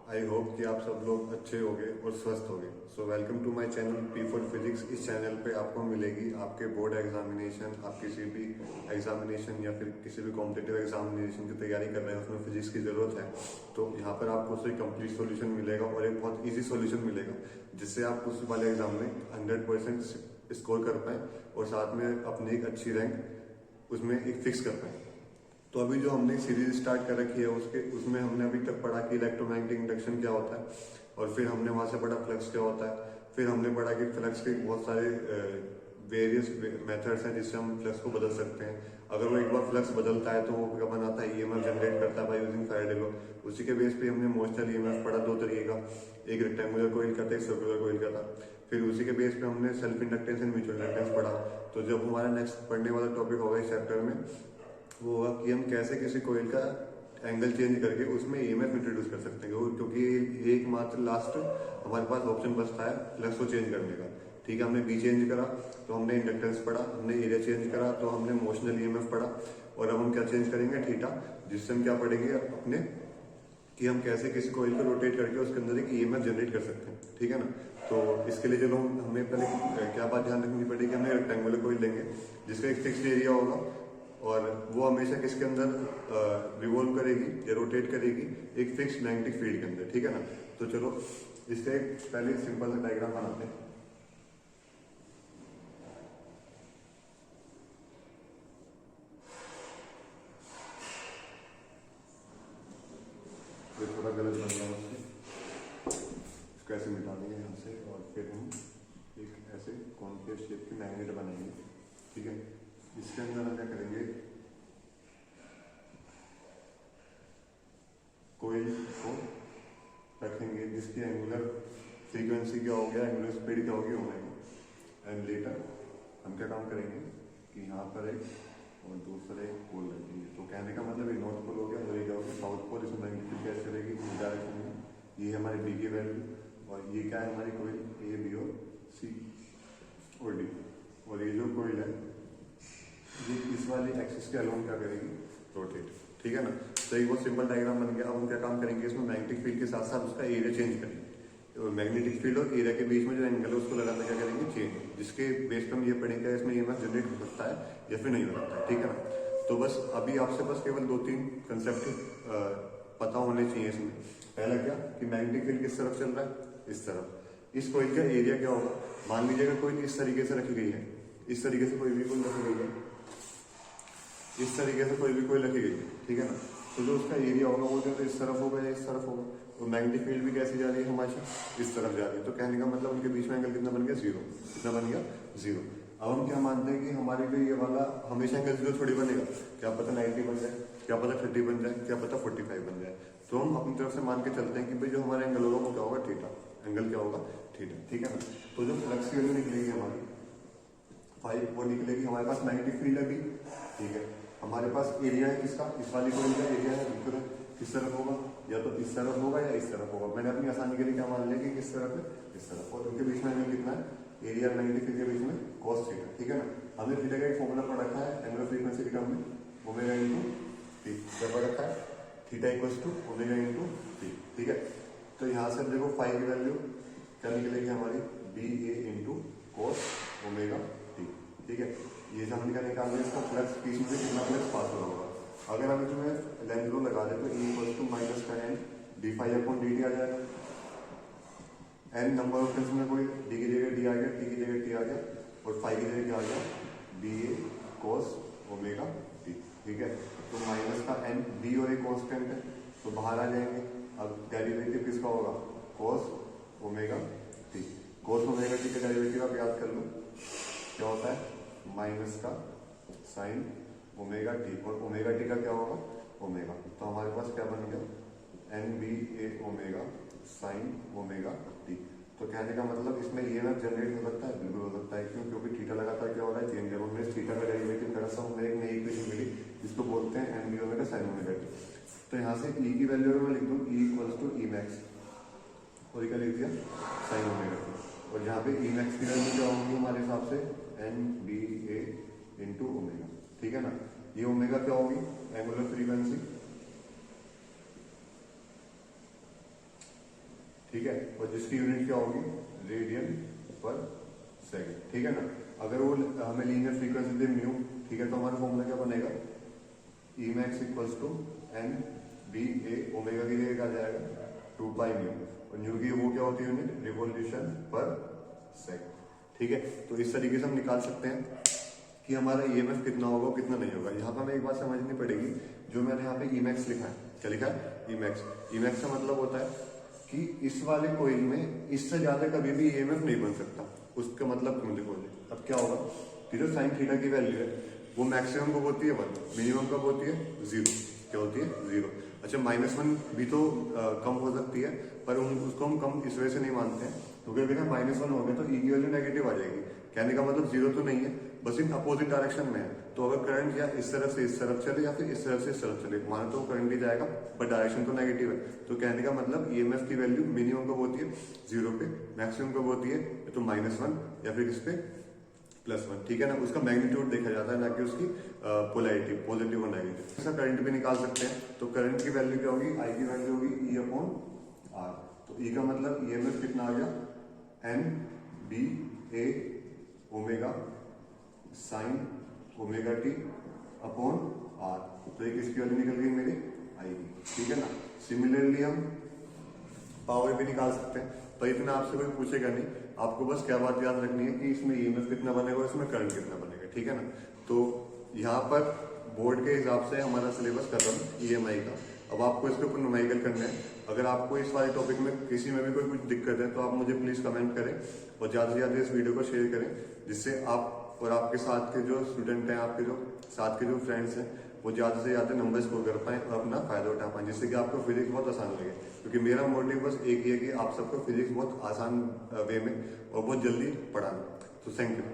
I hope कि आप सब लोग अच्छे होंगे और स्वस्थ होंगे। So welcome to my channel P for physics. इस चैनल पे आपको मिलेगी आपके बोर्ड एग्जामिनेशन, आप किसी भी एग्जामिनेशन या फिर किसी भी कॉम्पिटिटिव एग्जामिनेशन की तैयारी कर रहे हैं, उसमें फिजिक्स की ज़रूरत है तो यहाँ पर आपको उससे कंप्लीट सोल्यूशन मिलेगा और एक बहुत ईजी सोल्यूशन मिलेगा जिससे आप उस वाले एग्जाम में 100% स्कोर कर पाएँ और साथ में अपनी एक अच्छी रैंक उसमें एक फिक्स कर पाएँ। तो अभी जो हमने सीरीज स्टार्ट कर रखी है उसमें हमने अभी तक पढ़ा कि इलेक्ट्रोमैग्नेटिक इंडक्शन क्या होता है, और फिर हमने वहां से पढ़ा फ्लक्स क्या होता है। फिर हमने पढ़ा कि फ्लक्स के बहुत सारे वेरियस मेथड्स हैं जिससे हम फ्लक्स को बदल सकते हैं। अगर वो एक बार फ्लक्स बदलता है तो वो क्या बनाता है, ईएमएफ जनरेट करता है बाय यूजिंग फैराडे लॉ। उसी के बेस पे हमने मोशनल ईएमएफ पढ़ा दो तरीके का, एक रेक्टेंगुलर कॉइल का था, एक सर्कुलर कॉइल का था। फिर उसी के बेस पे हमने self inductance and mutual inductance पढ़ा। तो जब हमारा नेक्स्ट पढ़ने वाला टॉपिक होगा इस चैप्टर में वो होगा कि हम कैसे किसी कोयल का एंगल चेंज करके उसमें ईएमएफ इंट्रोड्यूस कर सकते हैं, क्योंकि एकमात्र लास्ट हमारे पास ऑप्शन बचता है फ्लक्स को चेंज करने का। ठीक है, हमने बी चेंज करा तो हमने इंडक्टेंस पढ़ा, हमने एरिया चेंज करा तो हमने मोशनल ईएमएफ पढ़ा, और अब हम क्या चेंज करेंगे, थीटा, जिससे हम क्या पढ़ेंगे अपने कि हम कैसे किसी कोयल को रोटेट करके उसके अंदर एक ईएमएफ जनरेट कर सकते हैं। ठीक है ना। तो इसके लिए चलो हमें पहले क्या बात ध्यान रखनी पड़ेगी, हमने रेक्टेंगुलर कोयल लेंगे जिसका एक फिक्स्ड एरिया होगा और वो हमेशा किसके अंदर रिवॉल्व करेगी या रोटेट करेगी, एक फिक्स मैग्नेटिक फील्ड के अंदर। ठीक है ना। तो चलो इसका एक पहले सिंपल सा डायग्राम बनाते हैं। ये थोड़ा गलत बन रहा है उससे, इसको ऐसे मिटा देंगे यहाँ से और फिर हम एक ऐसे कॉन्केव शेप की मैग्नेट बनाएंगे। ठीक है, इसके अंदर हम क्या करेंगे, कोयल को रखेंगे जिसकी एंगुलर फ्रीक्वेंसी क्या हो गया, एंगुलर स्पीड क्या होगी, ओमेगा। एंड लेटर हम क्या काम करेंगे कि यहाँ पर एक और दूसरा एक पोल रखेंगे। तो कहने का मतलब ये नॉर्थ पोल हो गया और ये क्या हो गया साउथ पोल। इसमें मैग्नेटिक कैसे चलेगी इस डायरेक्शन में, ये है हमारी बी की वैल्यू और ये क्या है हमारी कोयल ए बी और सी और डी। और ये जो कोयल है ये इस वाली एक्सिस के अलोंग क्या करेगी, रोटेट। ठीक है ना। तो एक बहुत सिंपल डायग्राम बन गया। अब हम क्या काम करेंगे, इसमें मैग्नेटिक फील्ड के साथ साथ उसका एरिया चेंज करेंगे। तो मैग्नेटिक फील्ड और एरिया के बीच में जो एंगल है उसको लगाना क्या करेंगे, चेंज, जिसके बेस पर हम ये पढ़ेंगे इसमें ईएमएफ जनरेट हो सकता है या फिर नहीं हो सकता है। ठीक है ना। तो बस अभी आपसे बस केवल 2-3 कंसेप्ट पता होने चाहिए इसमें। पहला क्या कि मैग्नेटिक फील्ड किस तरफ चल रहा है, इस तरफ। इस कोयल का एरिया क्या होगा, मान लीजिएगा कोई इस तरीके से रखी गई है, इस तरीके से कोई भी कोई रखी गई है, इस तरीके से कोई भी कोई रखी गई है। ठीक है ना। तो जो उसका एरिया होगा वो जो इस तरफ होगा या इस तरफ होगा। तो मैग्नेटिक फील्ड भी कैसी जा रही है हमारी, इस तरफ जा रही है। तो कहने का मतलब उनके बीच में एंगल कितना बन गया, जीरो। कितना बन गया, जीरो। अब हम क्या मानते हैं कि हमारे लिए ये वाला हमेशा एंगल जीरो थोड़ी बनेगा, क्या पता 90 बन जाए, क्या पता 30 बन जाए, क्या पता 45 बन जाए। तो हम अपनी तरफ से मान के चलते हैं कि भाई जो हमारा एंगल होगा वो क्या होगा, थीटा। एंगल क्या होगा, थीटा। ठीक है ना। तो जो फ्लक्स की वैल्यू निकलेगी हमारी 5, वो निकलेगी हमारे पास मैग्नेटिक फील्ड है भी। ठीक है, हमारे पास एरिया है किसका, इस वाली कोयल का एरिया है, बिल्कुल किस तरफ होगा, या तो इस तरफ होगा या इस तरफ होगा। मैंने अपनी आसानी के लिए क्या मान लिया कि किस तरफ है, इस तरफ। और उनके बीच में एंगल कितना है, एरिया और मैग्नेटिक फील्ड के बीच में cos थीटा। ठीक है ना। हमने थीटा का एक फॉर्मूला पढ़ रखा है एंगुलर फ्रीक्वेंसी के टर्म में, ओमेगा इनटू टी। क्या पढ़ रखा है, theta equals to omega into t. ठीक है। तो यहाँ से देखो फाई की वैल्यू क्या निकलेगी हमारी, बी ए इंटू कॉस ओमेगा टी। ठीक है, ये जो हमने क्या निकाल दिया, इसका फ्लक्स बीच में से कितना फ्लक्स पास हो रहा होगा। अगर हम इसमें लेंथ लो लगा दे तो ई इक्वल्स टू माइनस का N D phi upon D T आ जाएगा। एन नंबर ऑफ टर्म्स में कोई डी की जगह डी आ गया, टी की जगह टी आ गया और फाई की जगह क्या आ गया, बी ए कॉस ओमेगा टी। ठीक है। तो माइनस का एन, बी और ए कॉन्स्टेंट है तो बाहर आ जाएंगे। अब डेरिवेटिव किसका होगा, cos omega T. Cos omega T का डेरिवेटिव आप याद कर लो, क्या होता है, माइनस का साइन ओमेगा टी, और ओमेगा टी का क्या होगा, ओमेगा। तो हमारे पास क्या बन गया, N B A omega sine omega t. तो कहने का मतलब इसमें ईएमएफ जनरेट हो सकता है, बिल्कुल हो सकता है। क्यों, क्योंकि थीटा लगातार क्या हो रहा है, चेंज। जब हमने थीटा का डेरिवेटिव करा था हमें एक नई इक्वेशन मिली जिसको बोलते हैं N B omega sine omega t. तो यहाँ से ई की वैल्यू में लिख दूँ E equals to E max, और क्या लिख दिया, साइन ओमेगा टी। और यहाँ पे ई मैक्स की वैल्यू क्या होगी हमारे हिसाब से, एन बी ए इंटू ओमेगा। ठीक है ना। ये ओमेगा क्या होगी, एंगुलर फ्रीक्वेंसी, ठीक है, और जिसकी यूनिट क्या होगी, रेडियन पर सेकेंड, ठीक है ना। अगर वो हमें लीनियर फ्रीक्वेंसी दे म्यू, ठीक है, तो हमारा फॉर्मूला क्या बनेगा, E max equals to N B A omega की जगह क्या जाएगा 2 पाई म्यू, और न्यू की वो क्या होती है यूनिट, रिवॉल्यूशन पर सेकंड, ठीक है। तो इस तरीके से हम निकाल सकते हैं कि हमारा ईएमएफ कितना होगा कितना नहीं होगा। यहाँ पर हमें एक बात समझनी पड़ेगी, जो मैंने यहाँ पे ई मैक्स लिखा है, क्या लिखा है, ई मैक्स। ई मैक्स का मतलब होता है कि इस वाले कोइल में इससे ज्यादा कभी भी ईएमएफ नहीं बन सकता। उसका मतलब तुम देखोगे अब क्या होगा कि जो साइन थीटा की वैल्यू है वो मैक्सिमम कब होती है 1, मिनिमम कब होती है 0, क्या होती है 0। अच्छा -1 भी तो कम हो सकती है, पर उसको हम कम इस वजह से नहीं मानते हैं क्योंकि अगर -1 हो गया तो ई की वैल्यू नेगेटिव आ जाएगी। कहने का मतलब 0 तो नहीं है, बस इन अपोजिट डायरेक्शन में है। तो अगर करंट या इस तरफ से इस तरफ चले या फिर इस तरफ से इस तरफ चले, मानो तो करंट ही जाएगा बट डायरेक्शन तो नेगेटिव है। तो कहने का मतलब ईएमएफ की वैल्यू मिनिमम कब होती है 0 पे, मैक्सिमम कब होती है तो -1 या फिर इस पे +1, ठीक है ना। उसका मैग्नीट्यूड देखा जाता है, ना कि उसकी पोलैरिटी, पॉजिटिव और नेगेटिव। ऐसा करंट भी निकाल सकते हैं। तो करंट की वैल्यू क्या होगी, आई की वैल्यू होगी E/R। तो E का मतलब ईएमएफ कितना आ गया, N B A omega sine omega t upon R. तो ये किसकी वैल्यू निकल गई मेरी, आई की, ठीक है ना। सिमिलरली हम पावर भी निकाल सकते हैं, पर इतना आपसे कोई पूछेगा नहीं। आपको बस क्या बात याद रखनी है कि इसमें ईएमएफ कितना बनेगा, इसमें करंट कितना बनेगा, ठीक है ना। तो यहाँ पर बोर्ड के हिसाब से हमारा सिलेबस खत्म ईएमआई का। अब आपको इसके ऊपर न्यूमेरिकल करना है। अगर आपको इस वाले टॉपिक में किसी में भी कोई कुछ दिक्कत है तो आप मुझे प्लीज कमेंट करें और ज्यादा से ज्यादा इस वीडियो को शेयर करें, जिससे आप और आपके साथ के जो स्टूडेंट हैं, आपके जो साथ के जो फ्रेंड्स हैं, वो ज्यादा से ज्यादा नंबर स्कोर कर पाए और अपना फायदा उठा पाए, जिससे कि आपको फिजिक्स बहुत आसान लगे। क्योंकि मेरा मोटिव बस एक ही है कि आप सबको फिजिक्स बहुत आसान वे में और बहुत जल्दी पढ़ाना। तो थैंक यू।